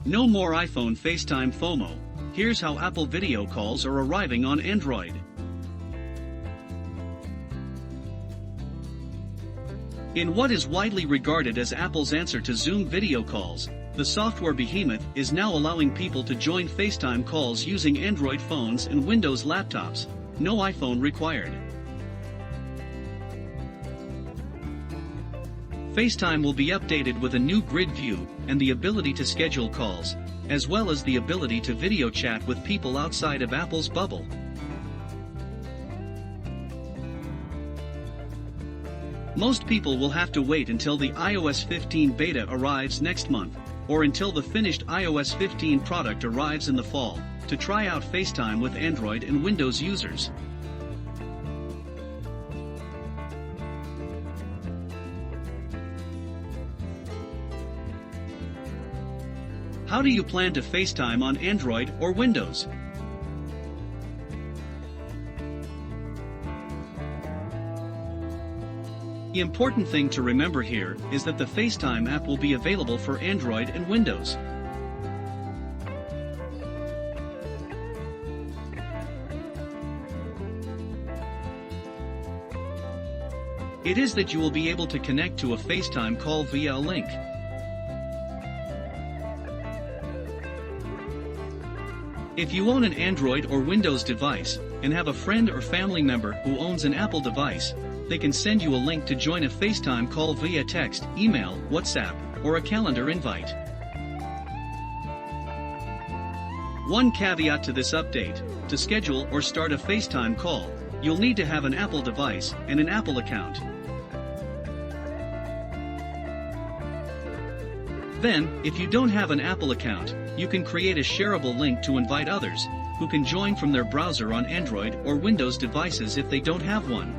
No more iPhone FaceTime FOMO. Here's how Apple video calls are arriving on Android. In what is widely regarded as Apple's answer to Zoom video calls, the software behemoth is now allowing people to join FaceTime calls using Android phones and Windows laptops. No iPhone required. FaceTime will be updated with a new grid view and the ability to schedule calls, as well as the ability to video chat with people outside of Apple's bubble. Most people will have to wait until the iOS 15 beta arrives next month, or until the finished iOS 15 product arrives in the fall, to try out FaceTime with Android and Windows users. How do you plan to FaceTime on Android or Windows? The important thing to remember here is that the FaceTime app will be available for Android and Windows. It is that you will be able to connect to a FaceTime call via a link. If you own an Android or Windows device, and have a friend or family member who owns an Apple device, they can send you a link to join a FaceTime call via text, email, WhatsApp, or a calendar invite. One caveat to this update: to schedule or start a FaceTime call, you'll need to have an Apple device and an Apple account. Then, if you don't have an Apple account, you can create a shareable link to invite others, who can join from their browser on Android or Windows devices if they don't have one.